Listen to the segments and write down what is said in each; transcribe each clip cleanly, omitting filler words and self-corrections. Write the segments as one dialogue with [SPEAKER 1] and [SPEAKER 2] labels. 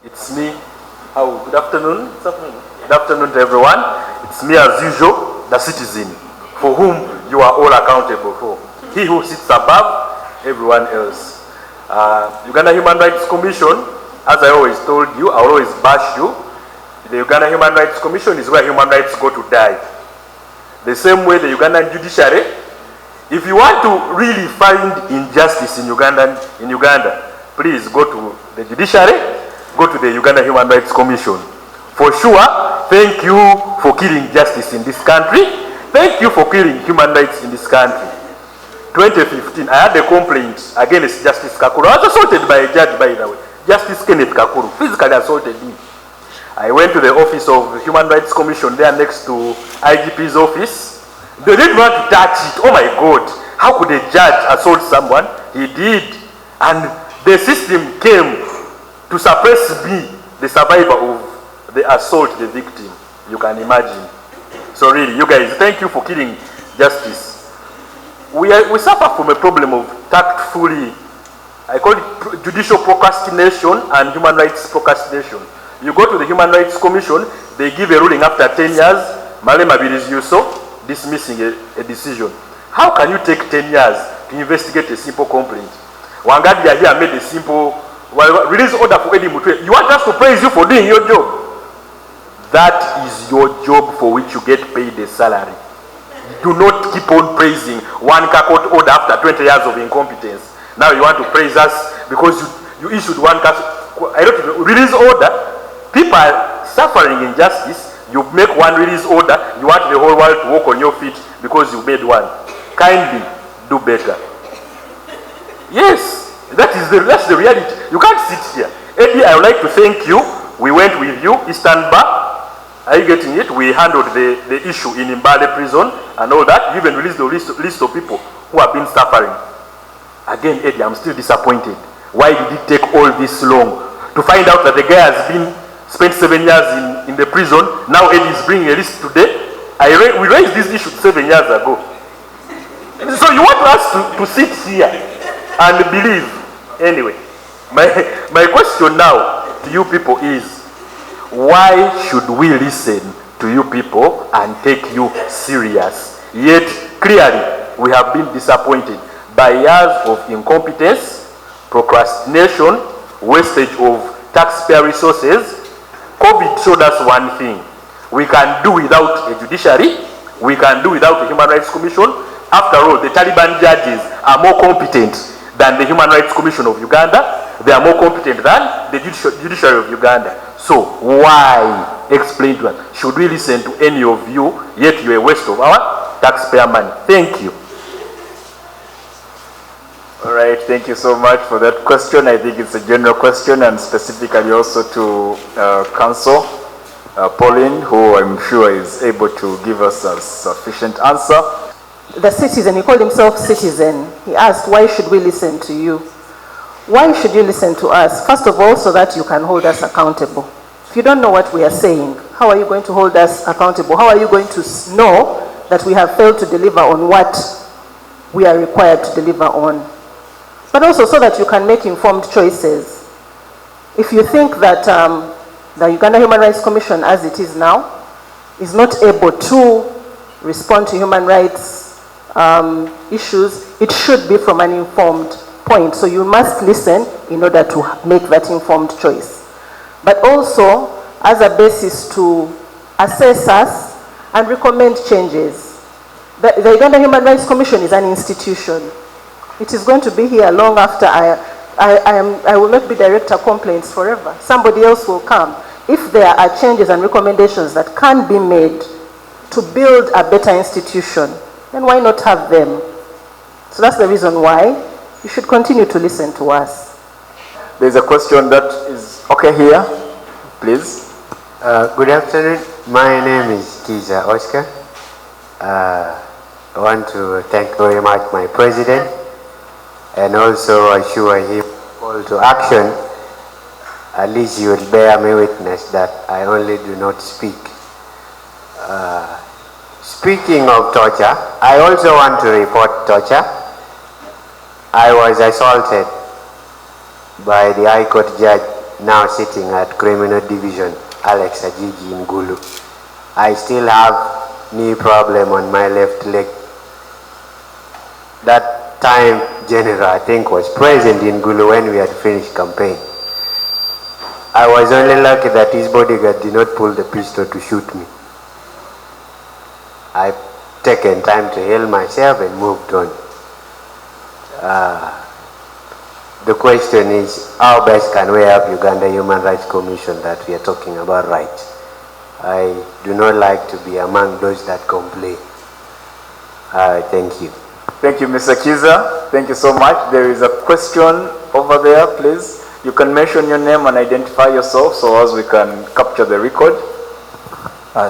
[SPEAKER 1] It's me. Oh, good afternoon. Good afternoon to everyone. It's me as usual, the citizen, for whom you are all accountable for. He who sits above everyone else. Uganda Human Rights Commission, as I always told you, I will always bash you. The Uganda Human Rights Commission is where human rights go to die. The same way the Ugandan judiciary, if you want to really find injustice in Uganda, please go to the judiciary, go to the Uganda Human Rights Commission. For sure, thank you for killing justice in this country. Thank you for killing human rights in this country. 2015, I had a complaint against Justice Kakuru. I was assaulted by a judge, by the way. Justice Kenneth Kakuru physically assaulted me. I went to the office of the Human Rights Commission there next to IGP's office. They didn't want to touch it. Oh my God. How could a judge assault someone? He did. And the system came to suppress me, the survivor of the assault, the victim. You can imagine. So really, you guys, thank you for killing justice. We suffer from a problem of tactfully, I call it judicial procrastination and human rights procrastination. You go to the Human Rights Commission, they give a ruling after 10 years, Malema Birizyuso, dismissing a decision. How can you take 10 years to investigate a simple complaint? Wangadia here made a simple release order for Eddy Mutwe. You want us to praise you for doing your job? That is your job for which you get paid a salary. Do not keep on praising one court order after 20 years of incompetence. Now you want to praise us because you issued one release order. People are suffering injustice. You make one release order. You want the whole world to walk on your feet because you made one. Kindly do better. Yes, that's the reality. You can't sit here. Eddy, I would like to thank you. We went with you, Eastern Bar. Are you getting it? We handled the issue in Mbale prison and all that. You even released the list of people who have been suffering. Again, Eddy, I'm still disappointed. Why did it take all this long to find out that the guy has spent 7 years in the prison? Now Eddy is bringing a list today. We raised this issue 7 years ago. So you want us to sit here and believe? Anyway, my question now to you people is, why should we listen to you people and take you serious? Yet, clearly, we have been disappointed by years of incompetence, procrastination, wastage of taxpayer resources. COVID showed us one thing. We can do without a judiciary. We can do without a Human Rights Commission. After all, the Taliban judges are more competent than the Human Rights Commission of Uganda. They are more competent than the judiciary of Uganda. So why, explain to us, should we listen to any of you, yet you're a waste of our taxpayer money? Thank you.
[SPEAKER 2] All right, thank you so much for that question. I think it's a general question and specifically also to Council Pauline, who I'm sure is able to give us a sufficient answer.
[SPEAKER 3] The citizen, he called himself citizen. He asked, why should we listen to you? Why should you listen to us? First of all, so that you can hold us accountable. If you don't know what we are saying, how are you going to hold us accountable? How are you going to know that we have failed to deliver on what we are required to deliver on? But also so that you can make informed choices. If you think that the Uganda Human Rights Commission, as it is now, is not able to respond to human rights issues, it should be from an informed point. So you must listen in order to make that informed choice. But also as a basis to assess us and recommend changes. The Uganda Human Rights Commission is an institution. It is going to be here long after I will not be director complaints forever. Somebody else will come. If there are changes and recommendations that can be made to build a better institution, then why not have them? So that's the reason why you should continue to listen to us.
[SPEAKER 2] There's a question that is okay here, please.
[SPEAKER 4] Good afternoon. My name is Kiza Oscar. I want to thank very much my president and also assure him call to action. At least you will bear me witness that I only do not speak. Speaking of torture, I also want to report torture. I was assaulted by the High Court judge now sitting at Criminal Division, Alex Ajiji in Gulu. I still have knee problem on my left leg. That time, General, I think, was present in Gulu when we had finished campaign. I was only lucky that his bodyguard did not pull the pistol to shoot me. I've taken time to heal myself and moved on. The question is, how best can we help Uganda Human Rights Commission that we are talking about right? I do not like to be among those that complain. Thank you.
[SPEAKER 2] Thank you, Mr. Kiza. Thank you so much. There is a question over there, please. You can mention your name and identify yourself so as we can capture the record.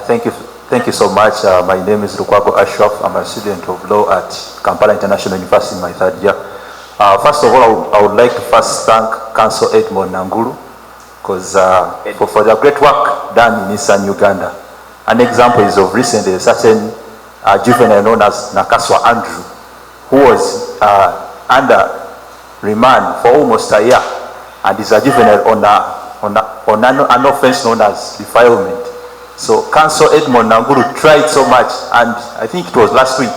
[SPEAKER 5] Thank you so much. My name is Lukwago Ashraf. I'm a student of law at Kampala International University in my third year. First of all, I would like to first thank Council Edmond Nangulu because for the great work done in Eastern Uganda. An example is of recently a certain juvenile known as Nakaswa Andrew, who was under remand for almost a year and is a juvenile on an offense known as defilement. So Council Edmond Nangulu tried so much, and I think it was last week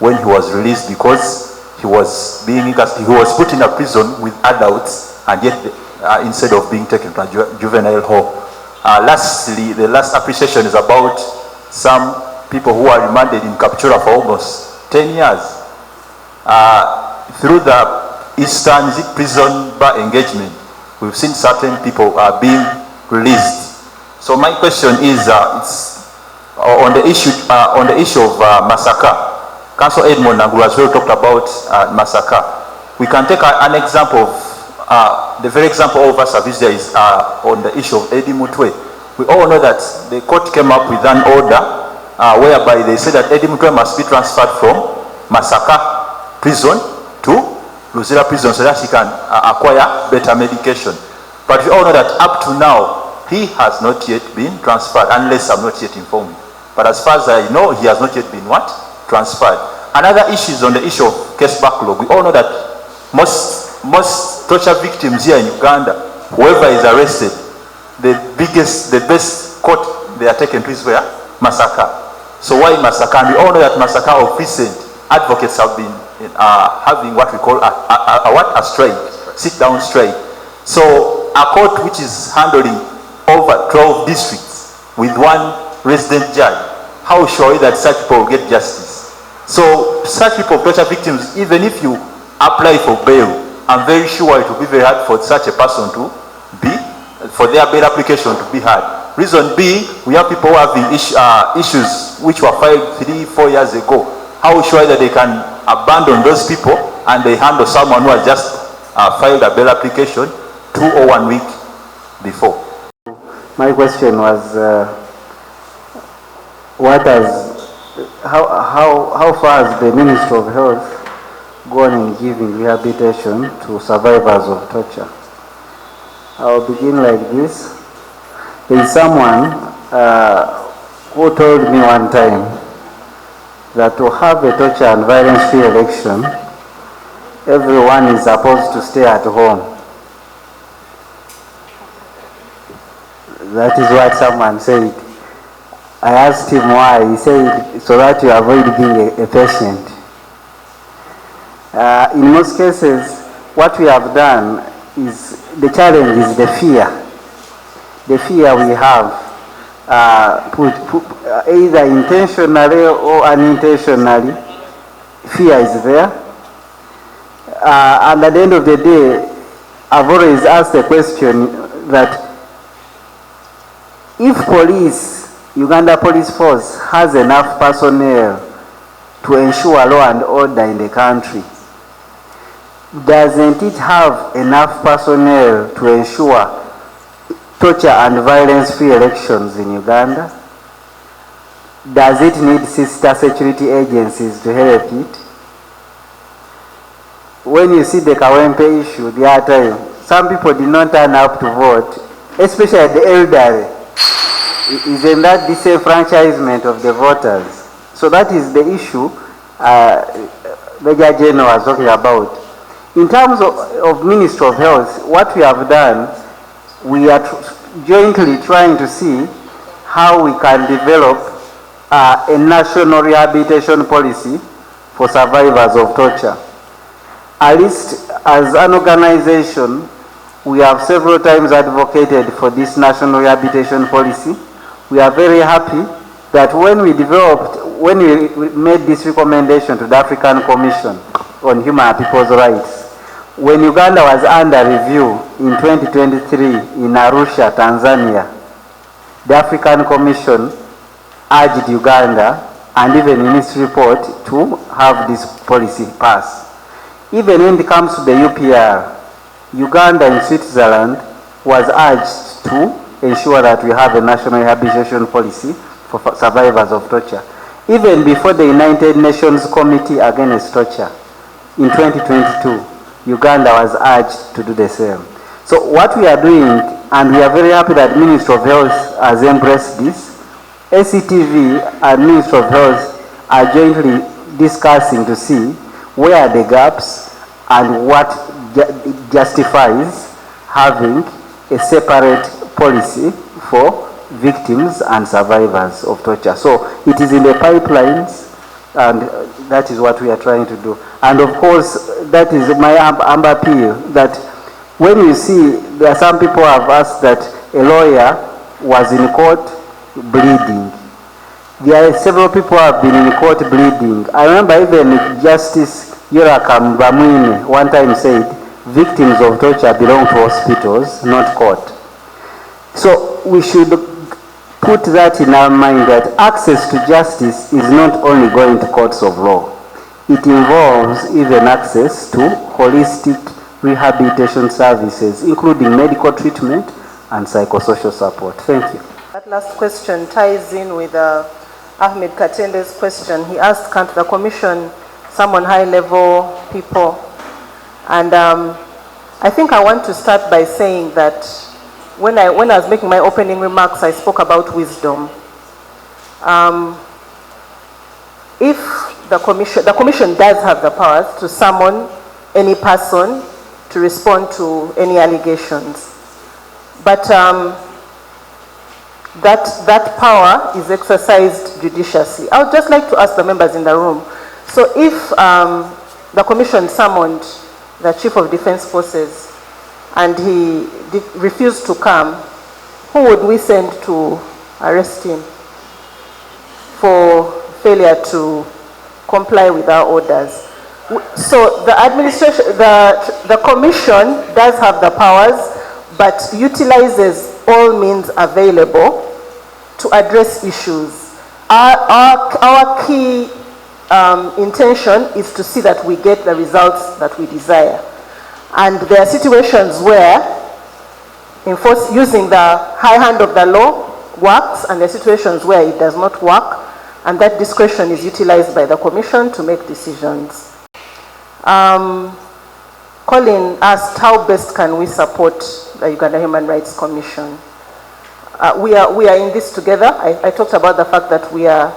[SPEAKER 5] when he was released because he was put in a prison with adults, and yet instead of being taken to a juvenile hall. Lastly, the last appreciation is about some people who are remanded in Kapchura for almost 10 years. Through the Eastern Prison Bar engagement, we've seen certain people being released. So my question is, it's on the issue of massacre. Council Edmond Nangulu has already talked about massacre. We can take an example of the very example of our service there is on the issue of Eddy Mutwe. We all know that the court came up with an order whereby they said that Eddy Mutwe must be transferred from Massacre prison to Luzira prison so that he can acquire better medication. But we all know that up to now, he has not yet been transferred, unless I'm not yet informed. But as far as I know, he has not yet been what? Transferred. Another issue is on the issue of case backlog. We all know that most torture victims here in Uganda, whoever is arrested, the best court they are taken to is where? Massacre. So why Massacre? And we all know that Massacre of recent advocates have been having what we call a strike, sit-down strike. So a court which is handling over 12 districts with one resident judge, how sure are you that such people will get justice? So such people, torture victims, even if you apply for bail, I'm very sure it will be very hard for such a person to for their bail application to be heard. Reason being, we have people who have issues which were filed 3-4 years ago. How sure that they can abandon those people and they handle someone who has just filed a bail application 2 or 1 week before?
[SPEAKER 6] My question was, how far has the Ministry of Health gone in giving rehabilitation to survivors of torture? I'll begin like this. There is someone who told me one time that to have a torture and violence-free election, everyone is supposed to stay at home. That is what someone said. I asked him why. He said, so that you avoid being a patient. In most cases, what we have done is, the challenge is the fear. The fear we have, either intentionally or unintentionally, fear is there. And at the end of the day, I've always asked the question that if police, Uganda Police Force, has enough personnel to ensure law and order in the country, doesn't it have enough personnel to ensure torture and violence-free elections in Uganda? Does it need sister security agencies to help it? When you see the Kawempe issue the other time, some people did not turn up to vote, especially the elderly. Isn't that disenfranchisement of the voters? So that is the issue Major General was talking about. In terms of Ministry of Health, what we have done, we are jointly trying to see how we can develop a national rehabilitation policy for survivors of torture. At least as an organization, we have several times advocated for this national rehabilitation policy. We are very happy that when we made this recommendation to the African Commission on Human and People's Rights, when Uganda was under review in 2023 in Arusha, Tanzania, the African Commission urged Uganda, and even in its report, to have this policy passed. Even when it comes to the UPR, Uganda and Switzerland was urged to ensure that we have a national rehabilitation policy for survivors of torture. Even before the United Nations Committee Against Torture in 2022, Uganda was urged to do the same. So what we are doing, and we are very happy that the Ministry of Health has embraced this, ACTV and Ministry of Health are jointly discussing to see where are the gaps and what justifies having a separate policy for victims and survivors of torture. So it is in the pipelines, and that is what we are trying to do. And of course, that is my appeal, that when you see, there are some people have asked that a lawyer was in court bleeding. There are several people who have been in court bleeding. I remember even Justice Yorakam Bamwine one time said, victims of torture belong to hospitals, not court. So we should put that in our mind, that access to justice is not only going to courts of law. It involves even access to holistic rehabilitation services, including medical treatment and psychosocial support. Thank you.
[SPEAKER 3] That last question ties in with Ahmed Katende's question. He asked, can't the Commission summon high-level people? And I think I want to start by saying that when I was making my opening remarks, I spoke about wisdom. If the commission does have the powers to summon any person to respond to any allegations, but that power is exercised judiciously. I would just like to ask the members in the room, so if the commission summoned the Chief of Defense Forces and he refused to come, who would we send to arrest him for failure to comply with our orders? So the administration, the commission does have the powers, but utilizes all means available to address issues. Our key intention is to see that we get the results that we desire. And there are situations where using the high hand of the law works, and there are situations where it does not work, and that discretion is utilized by the Commission to make decisions. Colin asked, how best can we support the Uganda Human Rights Commission? We are in this together. I talked about the fact that we are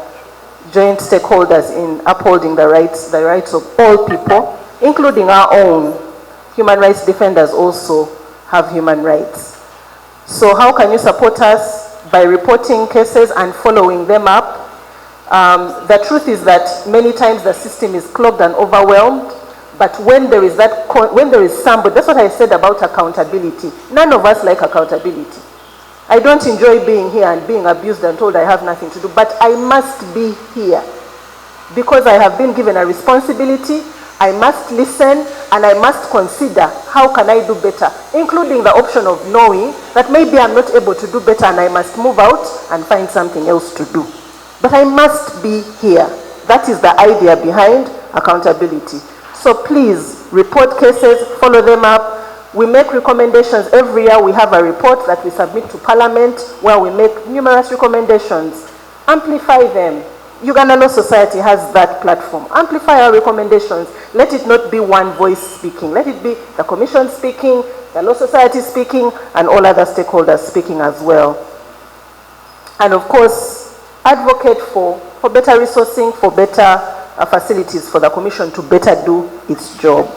[SPEAKER 3] joint stakeholders in upholding the rights of all people, including our own. Human rights defenders also have human rights. So how can you support us? By reporting cases and following them up. The truth is that many times the system is clogged and overwhelmed, but when there is somebody, that's what I said about accountability. None of us like accountability. I don't enjoy being here and being abused and told I have nothing to do, but I must be here because I have been given a responsibility. I must listen and I must consider how can I do better, including the option of knowing that maybe I'm not able to do better and I must move out and find something else to do. But I must be here. That is the idea behind accountability. So please report cases, follow them up. We make recommendations. Every year we have a report that we submit to Parliament where we make numerous recommendations. Amplify them. Uganda Law Society has that platform. Amplify our recommendations. Let it not be one voice speaking. Let it be the Commission speaking, the Law Society speaking, and all other stakeholders speaking as well. And of course, advocate for better resourcing, for better facilities for the Commission to better do its job.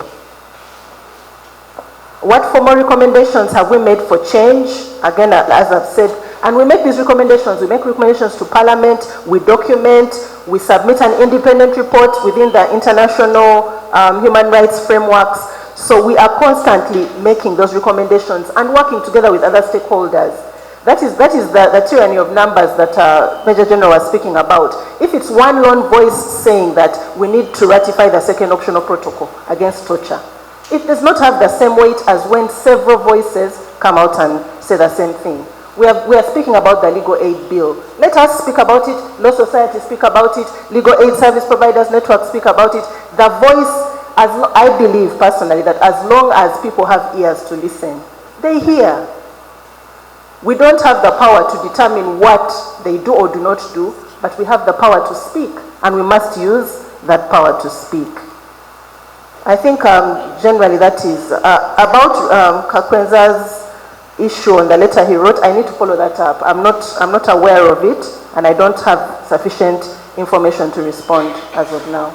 [SPEAKER 3] What formal recommendations have we made for change? Again, as I've said, and we make these recommendations. We make recommendations to Parliament, we document, we submit an independent report within the international human rights frameworks. So we are constantly making those recommendations and working together with other stakeholders. That is the tyranny of numbers that Major General was speaking about. If it's one lone voice saying that we need to ratify the second optional protocol against torture, it does not have the same weight as when several voices come out and say the same thing. We are speaking about the legal aid bill. Let us speak about it, Law Society speak about it, Legal Aid Service Providers Network speak about it. The voice, I believe personally that as long as people have ears to listen, they hear. We don't have the power to determine what they do or do not do, but we have the power to speak, and we must use that power to speak. I think generally that is about Kakwenza's issue on the letter he wrote. I need to follow that up. I'm not aware of it, and I don't have sufficient information to respond as of now.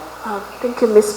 [SPEAKER 7] Thank you, Ms.